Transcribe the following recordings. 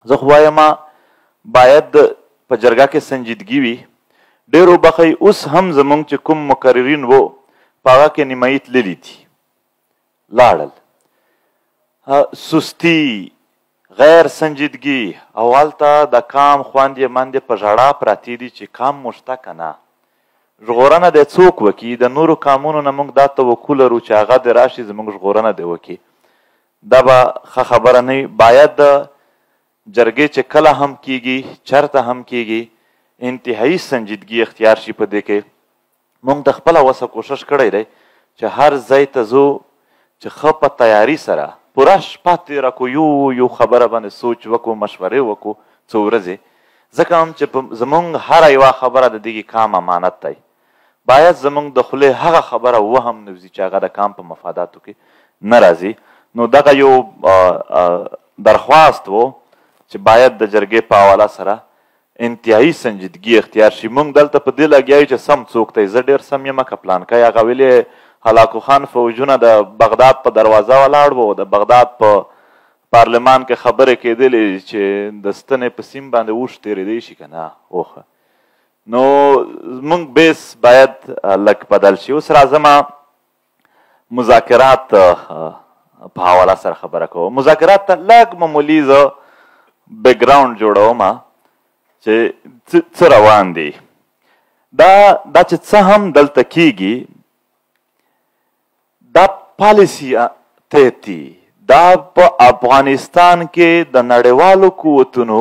زه خو وایم باید په جرګه کې سنجیدګي وي. ډېر وبخئ اوس هم زموږ چې کوم مقررین وو په هغه کې نیمایي تللي دي لاړل. سستی غیر سنجیدګي او هلته د کام خویندې مندې په ژړا پرتې دي چې کام مو شته که نه. ژغورنه دی څوک وکړي؟ د نورو کامونو نه موږ دا توقع لرو چې هغه دې راشي زموږ ژغورنه دی وکړي. دا به ښه خبره نه وي. باید د جرګې چې کله هم کیږي چرته هم کیږي انتهایی سنجیدګي اختیار شي. په دې کې موږ د خپله وسه کوشش کړی دی چې هر ځای ته ځو چې ښه په تیاري سره پوره شپه تېره کړو، یو خبره باندې سوچ وکړو، مشورې وکړو څو ورځې. ځکه هم چې زموږ هره یوه خبره د دغې کام امانت دی. باید زموږ د خولې هغه خبره وهم نه وځي چې هغه د کام په مفاداتو کې نه راځي. نو دغه یو درخواست و چې باید د جرګې په حواله سره انتهایی سنجیدګي اختیار شي. موږ دلته په دې لګیا یو چې سم څوک دی. زه ډېر سم یم که پلانکی. هغه ویلې هلاکو خان فوجونه د بغداد په دروازه ولاړ وو، د بغداد په پارلمان کې خبرې کېدلې چې د ستنې په سیم باندې اوښ تېرېدی شي که نه. اوښه نو موږ بیس باید لږ بدل شي. اوس راځم مذاکرات په حواله سره خبره کوم. مذاکرات ته لږ معمولي زه بیکګراونډ جوړوم چې څه روان دي. دا چې څه هم دلته کیږي دا پالیسي تیتی دا په افغانستان کې د نړیوالو قوتونو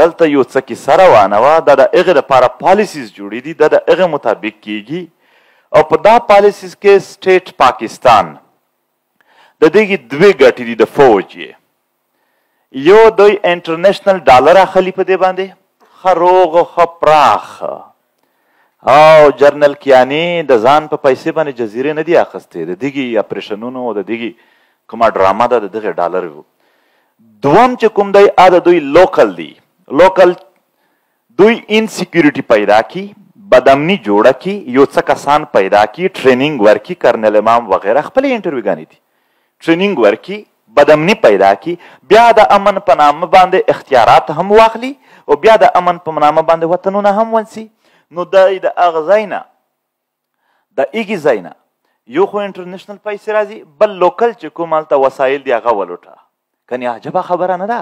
دلته یو څه کیسه روانه وه. دا د هغې دپاره پالیسیز جوړې دي، دا د هغې مطابق کیږي. او په دا پالیسیز کې سټیټ پاکستان د دغې دوې ګټې دي د فوج یې. یو دوی انټرنیشنل ډالر اخلي په دې باندې ښه روغ ښه پراخ. او جرنل کیاني د ځان په پیسې باندې جزیرې نه دي اخیستې، د دغې اپریشنونو د دغې کومه ډرامه ده د دغې ډالر وو. دوم چې کوم دی دا دوی لوکل دي. لوکل دوی انسیکیورټي پیدا کی، بدامني جوړه کی، یو څه کسان پیدا کی، ټریننګ ورکي، کرنل امام وغیره خپلې انټرویوګانې دي، ټریننګ ورکي، بدامني پیدا کی، بیا د امن په نامه باندې اختیارات هم واخلي او بیا د امن په نامه باندې وطنونه هم ونسي. نو دی د هغه ځای نه د هغې ځای نه یو خو انټرنیشنل پیسې راځي، بل لوکل چې کوم هلته وسایل دي هغه ولوټه. کنې عجبه خبره نه ده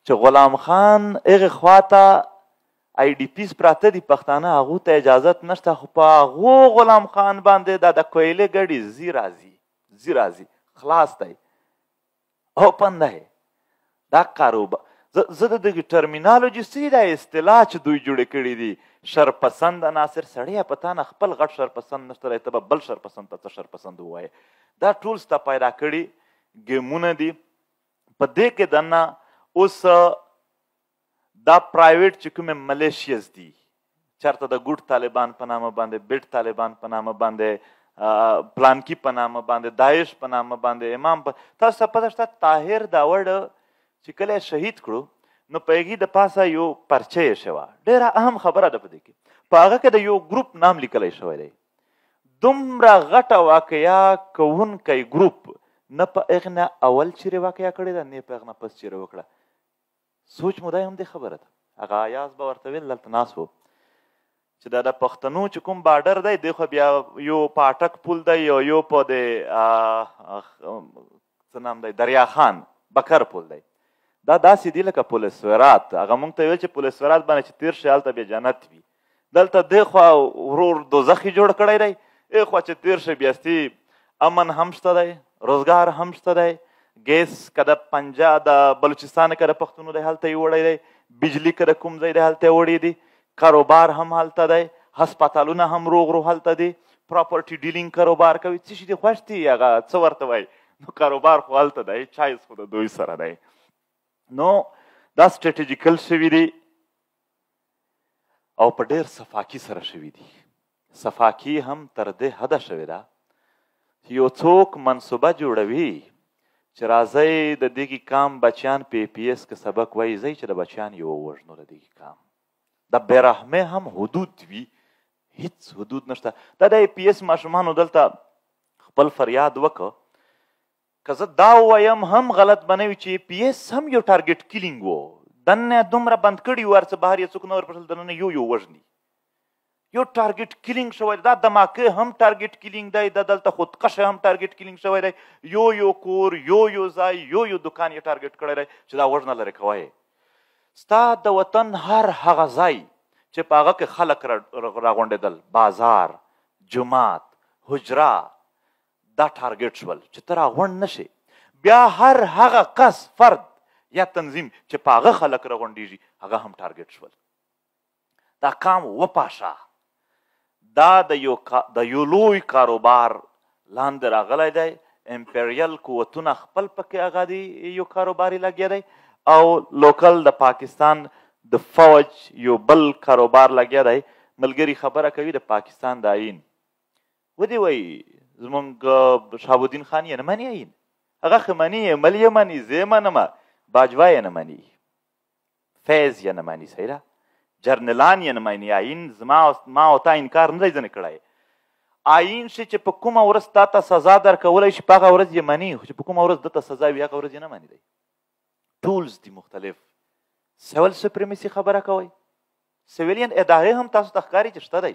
چې غلام خان هغې خواته آی ډي پیز پراته دي پښتانه، هغو ته اجازت نشته، خو په هغو غلام خان باندې دا د کویلې ګډې زی راځي خلاص دی اوپن دی. دا کاروبار زه د دغې ټرمینالوجي څه دا اصطلاح چې دوی جوړې کړي دي شرپسند ناصر سړیه په تا نه خپل غټ شرپسند نشته دی، ته به بل شرپسند ته څه شرپسند ووایې. دا ټول ستا پیدا کړي ګیمونه دي. په دې کې دننه اوس دا پرایویټ چې کومې ملیشیز دي چېرته د ګوډ طالبان په نامه باندې، بیټ طالبان په نامه باندې، پلانکی په نامه باندې، داعش په نامه باندې، امام تاسو ته پته شته طاهر داوړ چې کله یې شهید کړو نو په هغې د پاسه یو پرچه یې شوه. ډېره اهم خبره ده په دې کې. په هغه کې د یو ګروپ نام لیکلی شوی دی. دومره غټه واقعه کوونکی ګروپ نه په هغې نه اول چیرې واقعه کړې ده، نه په هغې نه پس چیرې وکړه. سوچ مو دی هم دې خبره ده. هغه ایاز به ورته ویل دلته ناست و چې دا د پښتنو چې کوم بارډر دی دی خو بیا یو په اټک پول دی او یو په د څه نام دی دریا خان بکر پول دی. دا داسې دي لکه پولسورات. هغه موږ ته ویل چې پولسورات باندې چې تېر شي هلته بیا جنت وي. دلته دې خوا ورور دوزخ یې جوړ کړی دی، ای خوا چې تېر شي بیا ستې امن هم شته دی، روزګار هم شته دی، ګیس که د پنجاب د بلوچستان که د پښتونو دی هلته یې وړی دی، بجلي که د کوم ځای دی هلته یې وړی دی، کاروبار هم هلته دی، هسپتالونه هم روغ هلته دی، پراپرټي ډیلینګ کاروبار کوي. څه شي دې خوښ دي هغه څه ورته وایي. نو کاروبار خو هلته دی، چایس خو د دوی سره دی. نو دا سټریټیجیکل شوي دي او په ډېر صفاکي سره شوي دي. صفاکي هم تر دې حده شوې ده چې یو څوک منصوبه جوړوي چې راځئ د دغې کام بچیان په پی ایس کې سبق وایي، ځئ چې د بچیان یې ووژنو د دغې کام. د بېرحمۍ هم حدود وي، هیڅ حدود نشته. دا د پی ایس ماشومانو دلته خپل فریاد وکړه. که زه دا ووایم هم غلط به نه وي چې پی ایس هم یو ټارګټ کیلینګ و. دننه دومره بند کړي وو هر څه بهر یې څوک نه ورپسل دننه یو یو وژني یو ټارګټ کیلینګ شوی دا دماکه هم ټارګټ کیلینګ دی د دلته خودکشه هم ټارګټ کیلینګ شوی دی یو کور یو ځای یو دکان یې ټارګټ کړی دی چې دا وژنه لرې کوی ستا د وطن هر هغه ځای چې په هغه کې خلک راغونډېدل بازار جومات حجره دا ټارګټ شول چې ته راغونډ نه شې بیا هر هغه کس فرد یا تنظیم چې په هغه خلک راغونډېږي هغه هم ټارګټ شول دا کام وپاشه دا د یو لوی کاروبار لاندې راغلی دی امپریل قوتونه خپل پکې هغه دی یو کاروبار یې لګیا دی او لوکل د پاکستان د فوج یو بل کاروبار لګیا دی ملګري خبره کوي د پاکستان د آیین ودې وایي زمونږ شهاب الدین خان یې نه مني آیین هغه خو مني مل یې مني زه یې منمه باجوا یې نه مني فیض یې نه مني صحیح ده جرنلان یې نه مني آیین ما او تا انکار نه دی ځنې کړی آیین شي چې په کومه ورځ تا ته سزا درکولی شي په هغه ورځ یې مني خو چې په کومه ورځ ده ته سزا وي هغه ورځ یې نه مني دی ټولز دي مختلف سیول سپریمسي خبره کوئ سیویلین ادارې هم تاسو ته ښکاري چې شته دی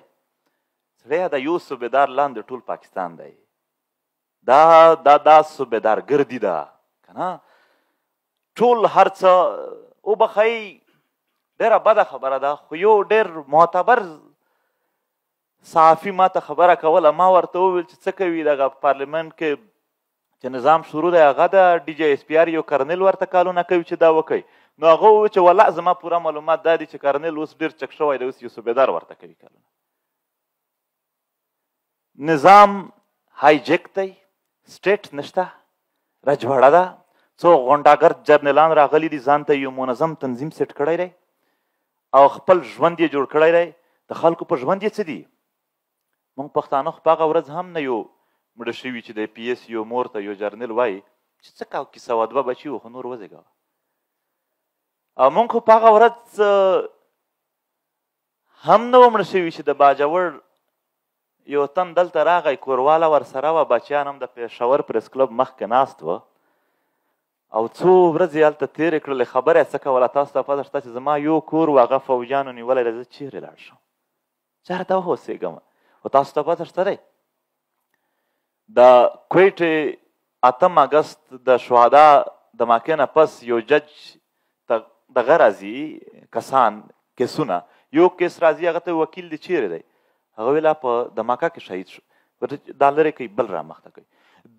سړی د یو صوبېدار لاندې ټول پاکستان دی دا صوبېدارګردي ده که نه ټول هر څه وبخئ ډېره بده خبره ده خو یو ډېر معتبر صحافي ما ته خبره کوله ما ورته وویل چې څه کوي دغه پارلمنټ کې چې نظام شروع دی هغه د ډي جی ایس پی آر یو کرنل ورته کالونه کوي چې دا وکوي نو هغه وویل چې والله زما پوره معلومات دا دي چې کرنل اوس ډېر چک شوی دی اوس یو صوبېدار ورته کوي کالونه نظام هایجیک دی سټیټ نشته رجوړه ده څو غونډاګرد جرنلان راغلي دي ځان ته یو منظم تنظیم سیټ کړی دی او خپل ژوند یې جوړ کړی دی د خلکو په ژوند یې څه دي موږ پښتانه خو په هغه ورځ هم نه یو مړه شوي چې د پی ایس یو مور ته یو جرنل وایي چې څه کوه کیسه وه دوه بچي وو خو نور وزېږوه او موږ خو په هغه ورځ هم نه وه مړه شوي چې د باجوړ یو تن دلته راغی کورواله ورسره وه بچیان هم د پېښور پریس کلب مخکې ناست وه او څو ورځې هلته تېرې کړلې خبره یې څه کوله تاسو ته پته شته چې زما یو کور و هغه فوجیانو نیولی دی زه چیرې لاړ شم چېرته واوسېږم خو تاسو ته پته شته دی د کویټې 8 اګست د شهدا د ماکې نه پس یو جج دغه راځي کسان کیسونه یو کیس راځي هغه ته وکیل دی چیرې دی هغه ویلا په دماکه کې شهید شو دا لرې کوي بل رامخته کوي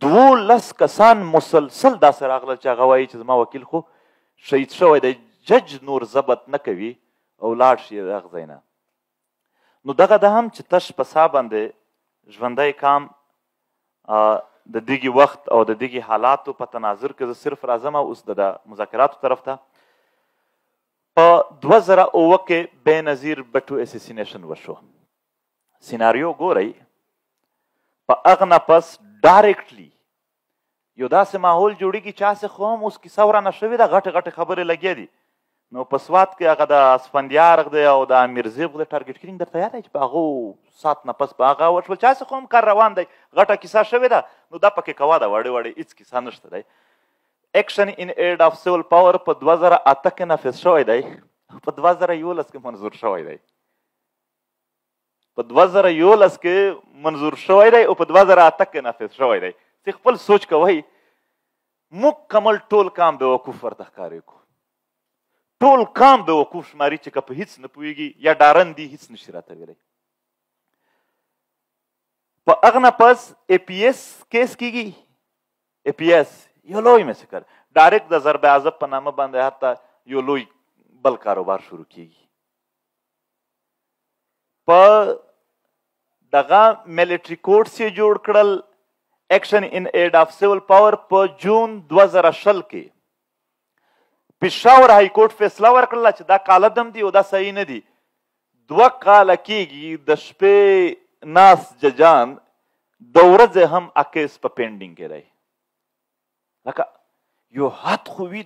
12 کسان مسلسل داسې راغلل چې هغه وایي چې زما وکیل خو شهید شوی دی جج نور ضبط نه کوي او لاړ شي دغه ځای نه نو دغه ده هم چې تش په سا باندې ژوندی کام د دغې وخت او د دغې حالاتو په تناظر کې زه صرف راځم اوس د مذاکراتو طرف ته په 2009 کې بېنظیر بټو اسیسینیشن وشو سیناریو ګورئ په هغه نه پس ډایرکټلی یو داسې ماحول جوړېږي چې هسې خو هم اوس کیسه ورانه شوې ده غټې غټې خبرې لګیا دي نو په سوات کې هغه د اسفندیار دی او د امیرزیب د ټارګټ کیلینګ درته یاد دی چې په هغو سات نه پس په هغه وشول چې هسې خو هم کار روان دی غټه کیسه شوې ده نو دا پکې کوه ده وړې وړې هېڅ کیسه نشته دی ایکشن ان ایډ آف سیول پاور په 2008 کې نافذ شوی دی په 2011 کې منظور شوی دی په 2011 کې منظور شوی دی او په 2008 کې نافذ شوی دی چې خپل سوچ کوئ مکمل ټول کام بیوقوف ورته ښکاري کو ټول کام بیوقوف شماري چې که په هیڅ نه پوهېږي یا ډارن دي هیڅ نشي راته ویلی په هغه نه پس ای پی ایس کیس کېږي ای پی ایس یو لوی مسکر ډایرکټ د ضرب عضب په نامه باندې حتی یو لوی بل کاروبار شروع کېږي په دغه ملیټري کورټس یې جوړ کړل ایکشن ان ایډ آف سیول پاور په جون 2020 کې پېښور های کورټ فیصله ورکړله چې دا کالعدم دي او دا صحیح نه دي 2 کاله کېږي د شپې ناست ججان د ورځې هم کیس په پینډینګ کې دی لکه یو حد خو وي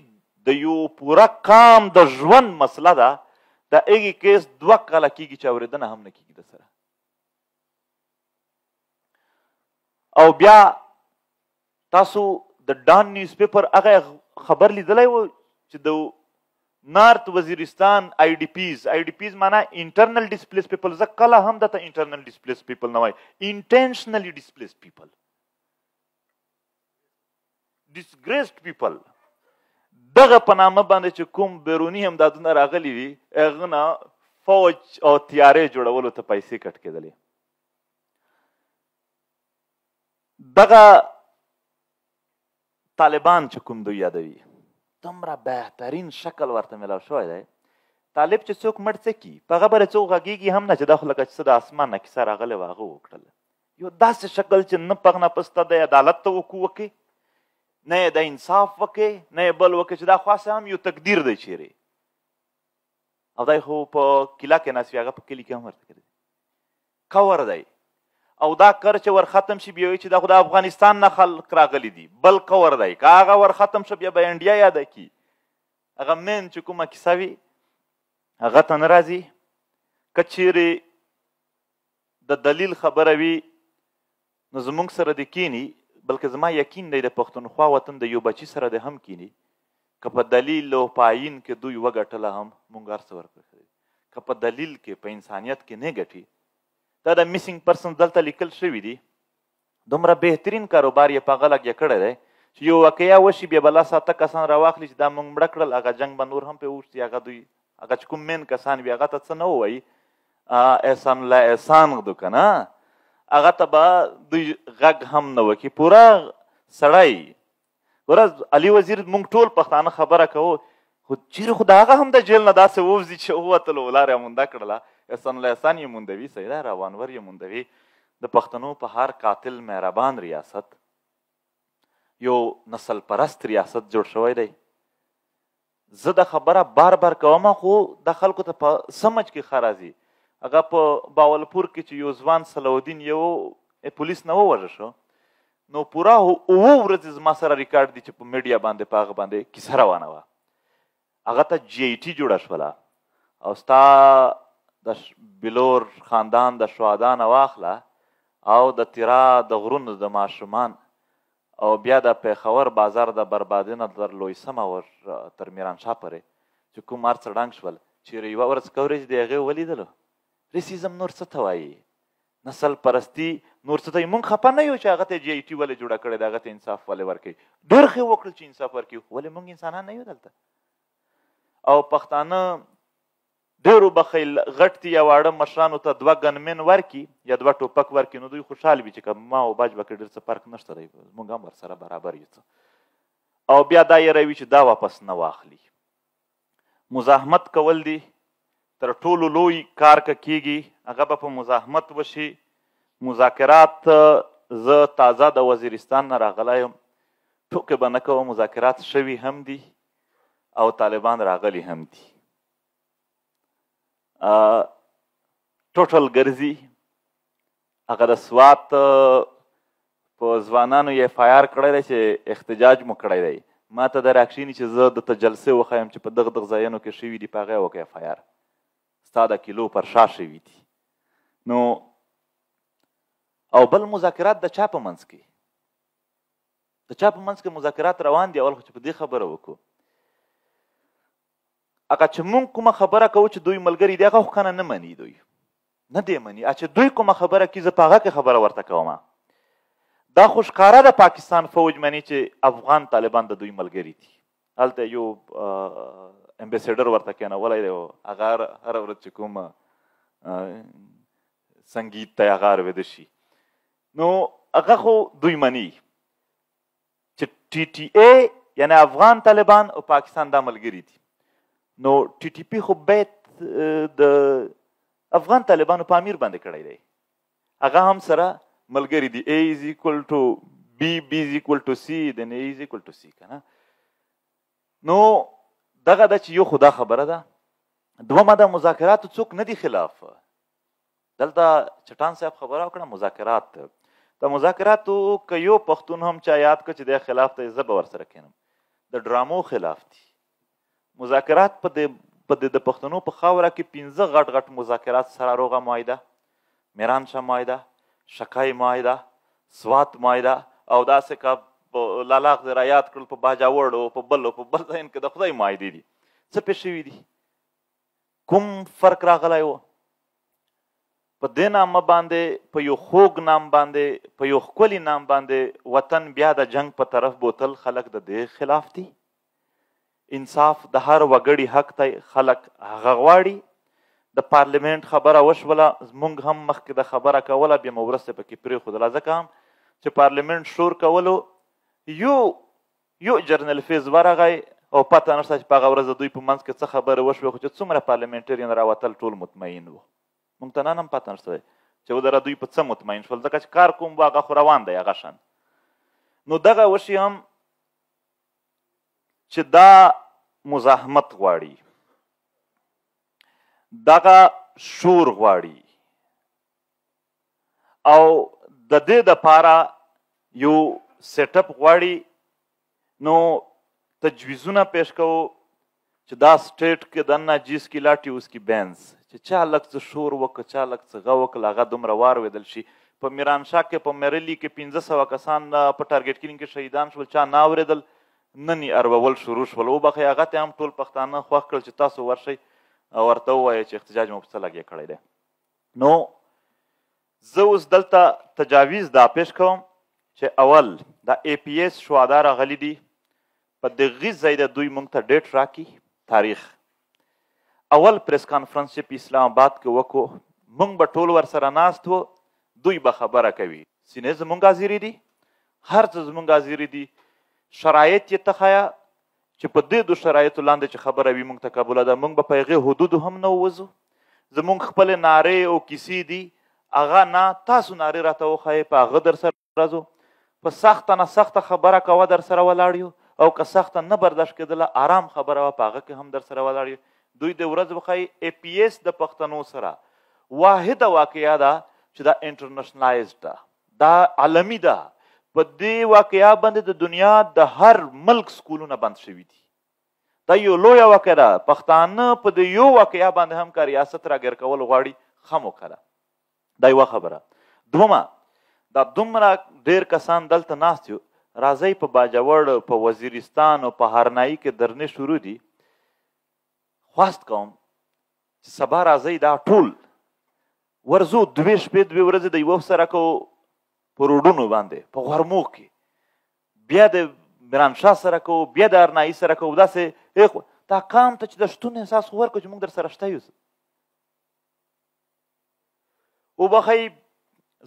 د یو پوره کام د ژوند مسله ده د هغې کیس 2 کاله کېږي چې اورېدنه هم نه کېږي د سره او بیا تاسو د ډان نیوز پیپر هغه خبر لیدلی و چې د نارت وزیرستان آی ډي پیز معنا انټرنل ډیسپلیس پیپل. زه کله هم درته انټرنل ډیسپلیس پیپل نه وای، انټینشنلی ډیسپلیس پیپل، ډیسګریسډ پیپل. دغه په نامه باندې چې کوم بیروني امدادونه راغلي وي هغه نه فوج او تیارې جوړولو ته پیسې کټ کېدلې. دغه طالبان چې کوم دوی یادوي دومره بهترین شکل ورته میلاو شوی دی. طالب چې څوک مړ څه کي په هغه بره څوک غږېږي هم نه چې دا خو لکه چې څه د اسمان نه کیسه راغلی وه هغه وکړله. یو داسې شکل چې نه پغ نه پسته دی عدالت ته وکړي، نه یې د انصاف وکړي، نه یې بل وکړي چې دا خاصه هم یو تقدیر دی چیرې. او دی خو په کیله کې ناست وي، هغه په کلي کې هم ورته کړی کور دی. او دا کر چې ور ختم شي بیا وایي چې دا خو د افغانستان نه خلک راغلي دي، بل کور دی. که هغه ور ختم شو بیا به انډیا یاده کي. هغه مین چې کومه کیسه وي هغه ته نه راځي. که چیرې د دلیل خبره وي نو زموږ سره دې کینی، بلکې زما یقین دی د پښتونخوا وطن د یو بچي سره دې هم کینی. که په دلیل او په آیین کې دوی وګټله هم موږ هر څه ورکړي، که په دلیل کې په انسانیت کې نه ګټي. دا د میسنګ پرسن دلته لیکل شوي دي. دومره بهترین کاروبار یې په هغه لګیا کړی دی چې یو واقعه وشي بیا به لس اته کسان راواخلي چې دا موږ مړه کړل، هغه جنګ به نور هم پرې وشي. هغه دوی هغه چې کوم مین کسان وي هغه ته څه نه ووایي، احسان الله احسان غدو که نه، هغه ته به دوی غږ هم نه وکړي. پوره سړی ورځ علي وزیر موږ ټول پښتانه خبره کوو، خو چیرې خو د هغه هم د جیل نه داسې ووځي چې ووتلو لاره یې مونده کړله. احسان الله احسان یې موندوي، سیده روانور یې موندوي. د پښتنو په هر قاتل مهربان ریاست یو نسل پرست ریاست جوړ شوی دی. زه د خبره بار بار کوم خو د خلکو ته په سمج کې ښه راځي. هغه په باولپور کې چې یو ځوان صلاح یو پولیس نه ووژه شو نو پوره 7 ورځې زما سره ریکارډ دي چې په میډیا باندې په هغه باندې کیسه روانه وه. هغه ته جی ای ټي جوړه شوله او ستا د بلور خاندان د شهدا نه واخله او د تیرا د غرونو د ماشومان او بیا د پیښور بازار د بربادي نه تر لوی سمه ور تر میرانشاه پورې چې کوم هر څه ډنګ شول. چیرې یوه ورځ کوریج د هغې ولیدلو. ریسیزم نور څه ته وایي، نسل پرستی نور څه ته وایي. موږ خفه نه یو چې هغه ته جی ای ټي ولې جوړه کړې ده، هغه ته انصاف ولې ورکوي. ډېر ښه وکړل چې انصاف ورکوي، ولې موږ انسانان نه یو دلته. او پښتانه ډېرو بخیل غټ یا واړه مشرانو ته 2 ګنمن ورکي یا 2 ټوپک ورکي نو دوی خوشحال وي چې که ما او باج به کې ډېر څه فرق نشته دی، موږ هم ورسره برابر یو څه. او بیا دا یېروي چې دا واپس نه واخلي. مزاحمت کول دي تر ټولو لوی کار که کېږي هغه به په مزاحمت وشي. مذاکرات زه تازه د وزیرستان نه راغلی یم، ټوکې به نه کوم، مذاکرات شوي هم دي او طالبان راغلي هم دي. ټوټل ګرځي. هغه د سوات په ځوانانو یې اف آی آر کړی دی چې احتجاج مو کړی دی. ما ته د راکښیني چې زه درته جلسې وښیم چې په دغه ځایونو کې شوي دي په هغه یې وکړه اف آی آر. ستا د کیلو پر شا شوي دي. نو او بل مذاکرات د چا په منځ کې مذاکرات روان دي. اول خو چې په دې خبره وکړو هغه چې مونږ کومه خبره کوو چې دوی ملګري دي هغه خو کنه نه مني، دوی نه دی مني. چې دوی کومه خبره کوي زه په هغه کې خبره ورته کوم. دا خو ښکاره د پاکستان فوج مني چې افغان طالبان د دوی ملګري دي. هلته یو امبیسیډر ورته کېنولی دی او هغه هره ورځ چې کوم سنګیت ته هغه اورېده شي نو هغه خو دوی مني چې ټي ټي ای یعنی افغان طالبان او پاکستان دا ملګري دي. نو ټي ټي پی خو بیت د افغان طالبانو په امیر باندې کړی دی، هغه هم سره ملګري دي. A is equal to B, B is equal to C, then A is equal to C کنه. نو دغه د چې یو خدا خبره ده. دومه د مذاکراتو څوک نه دي خلاف. دلته چټان صاحب خبره وکړه مذاکرات د مذاکراتو که یو پښتون هم چا یاد کړ چې د خلاف ته زه به ورسره کینم. د ډرامو خلاف دي مذاکرات. په د پښتنو په خاوره کې 15 غټ غټ مذاکرات، سراروغه معاهده، میرانشاه معاهده، شکای معاهده، سوات معاهده او داسې که لالاغ رایات کړل په باجاوړ او په بل ځای کې د خدای معاهدې دي. څه پې شوي دي، کوم فرق راغلی و. په دې نامه باندې، په یو خوږ نام باندې، په یو ښکلي نام باندې وطن بیا د جنگ په طرف بوتل، خلک د دې خلاف دي. انصاف د هر وګړي حق دی، خلک هغه غواړي. د پارلیمنت خبره وشوله، موږ هم مخکې د خبره کوله، بیا مو وروسته پکې پرېښودله، ځکه هم چې پارلیمنت شور کولو یو جرنل فیز ورغی او پته نشته چې په هغه ورځ د دوی په منځ کې څه خبرې وشوې، خو چې څومره پارلیمنټرین راوتل ټول مطمئن وو. موږ ته نن هم پته نشته چې ودره دوی په څه مطمئن شول، ځکه چې کار کوم و هغه خو روان دی هغه شان. نو دغه وشي هم چې دا مزاحمت غواړي، دغه شور غواړي، او د دې دپاره یو سیټ اپ غواړي. نو تجویزونه پیش کوو چې دا سټیټ کې دننه جیس کی لاټي اوس کی بینز، چې چا لږ څه شور وکړه، چا لږ څه غه وکړه، هغه دومره واورېدل شي. په میرانشاه کې په میرلي کې 1500 کسان په ټارګټ کلینګ کې شهیدان شول، چا نه اورېدل، نن یې اروول شروع شول. وبخئ هغه ته هم ټول پښتانه خوښ کړل چې تاسو ورشئ او ورته ووایئ چې احتجاج مو په څه لګیا کړی دی. نو زه اوس دلته تجاویز دا پیش کوم چې اول د APS شهدا راغلي دي، په دغه ځای د دوی موږ ته ډیټ راکړي، تاریخ. اول پریس کانفرنس چې په اسلام آباد کې وکړو، موږ به ټول ورسره ناست وو، دوی به خبره کوي. سینې زموږ حاضرې دي، هر څه زموږ حاضرې دي. شرایط یې تخیه چې په دې دو شرایطو لاندې چې خبره وي موږ ته قبوله ده. موږ به په هغې حدودو هم نه ووځو. زموږ خپلې نارې او کیسې دي، هغه نه، تاسو نارې راته وښایئ، په هغه در سره راځو. په سخته نه سخته خبره کوه در سره ولاړ یو، او که سخته نه برداشت کېدله آرام خبره وه، په هغه کې هم در سره ولاړ یو. دوی د ورځ وښایي APS د پښتنو سره واحده واقعه ده چې دا انټرنیشنلایزډ ده، دا عالمي ده. په دې واقعه باندې د دنیا د هر ملک سکولونه بند شوي دي. دا یو لویه واقعه ده. پښتانه په دې یو واقعه باندې هم که ریاست راګیر کول غواړي، ښه موقع ده. دا یوه خبره. دومه، دا دومره ډېر کسان دلته ناست یو، راځئ په باجوړ، په وزیرستان او په هرنایي کې درنې شروع دي. خواست کوم چې سبا راځئ دا ټول ورځو، 2 شپې 2 ورځې د یوه سره کوو په روډونو باندې، په غرمو کې، بیا د میرانشاه سره کوو، بیا د هرنایي سره کوو. داسې دا قام ته چې د شتون احساس ورکړو چې موږ در سره شته یو. وبخئ،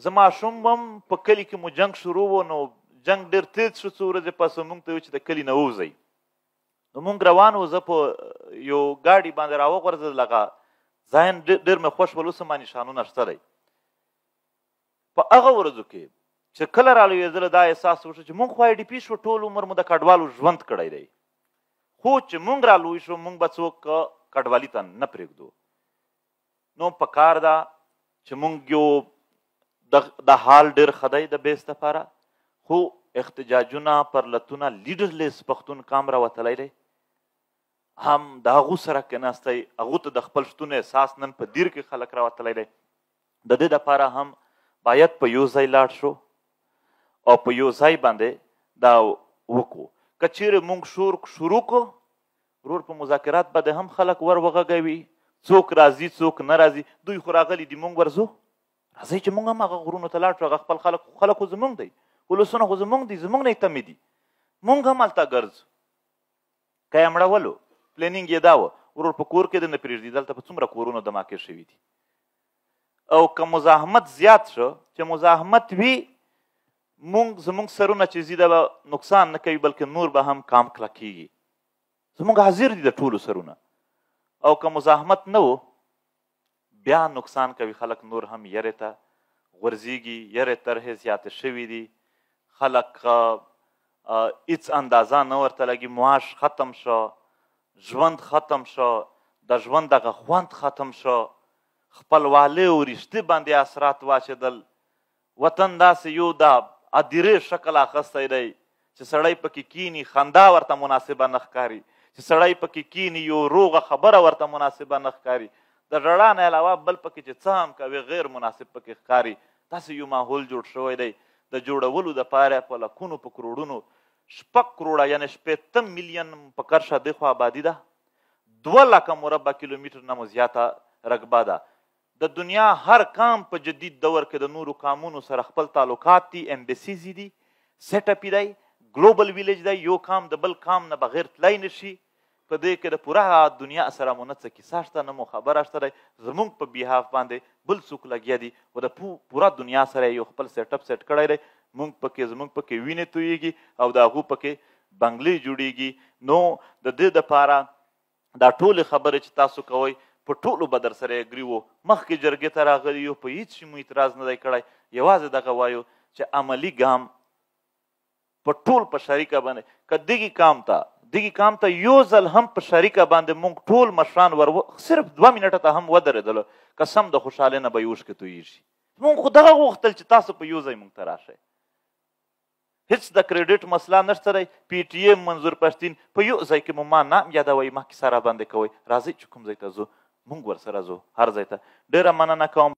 زما ماشوم هم په کلي کې مو جنګ شروع و، نو جنګ ډېر تیز شو. څو ورځې پس موږ ته ویل چې د کلي نه ووځئ. نو موږ روان وو، زه په یو ګاډي باندې راوغورځېدل، هغه ځایان ډېر مې خوښ ول. اوس ما نښانونه شته دی. په هغه ورځو کې چې کله رالوېدله دا احساس وشو چې موږ خو IDP شو، ټول عمر مو د کډوالو ژوند کړی دی، خو چې موږ رالوی شو موږ به څوک کډوالي ته نه پرېږدو. نو په کار ده چې موږ یو د حال ډېر ښه دی د بیس دپاره، خو احتجاجونه پرلتونه لیډرلیس پښتون کام راوتلی دی، هم د هغو سره کېناستی، هغو ته د خپل شتون احساس نن په دیر کې خلک راوتلی دی. د دې دپاره هم باید په یو ځای لاړ شو او په یو ځای باندې دا وکړو. که چیرې موږ شور شروع کړو، ورور په مذاکرات باندې هم خلک ور وغږوي، څوک راځي څوک نه راځي. دوی خو راغلي دي، موږ ورځو. راځئ چې موږ هم هغه غرونو ته لاړ شو. هغه خپل خلک خو زموږ دی، ولسونه خو زموږ دي، زموږ نه یې تمې دي. موږ هم هلته ګرځو. که یې مړولو پلانینګ یې دا و، ورور په کور کې د نه پرېږدي. دلته په څومره کورونو دماکې شوي دي. او که مزاحمت زیات شو، چې مزاحمت وي، زموږ سرونه چې زیده به نقصان نه کوي، بلکې نور به هم کام کلکېږي. زموږ حاضر دي د ټولو سرونه. او که مزاحمت نه و، بیا نقصان کوي. خلک نور هم یرې ته غورځېږي، یرې طرحې زیاتې شوي دي. خلک هېڅ اندازه نه ورته لګي. معاش ختم شو، ژوند ختم شو، د ژوند دغه خوند ختم شو، خپلوالۍ او رشتې باندې اثرات واچېدل. وطن داسې یو د ادیرې شکل اخیستی دی چې سړی پکې کینی، خندا ورته مناسبه نه ښکاري. چې سړی پکې کینی، یو روغه خبره ورته مناسبه نه ښکاري. د ژړا نه علاوه بل پکې چې څه هم کوي غیر مناسب پکې ښکاري. داسې یو ماحول جوړ شوی دی. د جوړولو دپاره په لکونو په کروړونو 6 کروړه یعنې 80 میلیون په کرشه دېخوا آبادي ده. 200,000 مربع کیلومتر نه مو زیاته رقبه ده. د دنیا هر کام په جدید دور کې د نورو کامونو سره خپل تعلقات دي، امبسیزي دي، سیټ اپ دی، ګلوبل ویلیج دی، یو کام د بل کام نه بغیر تلای نشي. په دې کې د پوره دنیا سره مو نه څه کیسه شته، نه مو خبره شته دی. زموږ په بیهاف باندې بل څوک لګیا دي او د پوره دنیا سره یو خپل سیټ اپ سیټ کړی دی. زموږ پکې وینې تویږي او د هغو پکې بنګلې جوړیږي. نو د دې دپاره دا ټولې خبرې چې تاسو کوئ په ټولو به در سره اګري وو. مخکې جرګې ته راغلي یو، په هېڅ شي مو اعتراض نه دی کړی. یوازې دغه وایو چې عملي ګام په ټول په شریکه باندې که دغې کام ته یو ځل هم په شریکه باندې موږ ټول مشران صرف 2 منټه ته هم ودرېدلو، قسم د خوشحالۍ نه به یې اوښکې تویېږي. موږ خو دغه غوښتل چې تاسو په یو ځای موږ ته راشئ. هیڅ د کریډیټ مسله نشته دی. پی ټي ایم منظور پښتین په یو ځای کې مو ما نام یادوئ، ما کیسه را باندې کوئ. راځئ چې کوم ځای ته ځو موږ ورسره ځو، هر ځای ته. ډېره مننه کوم.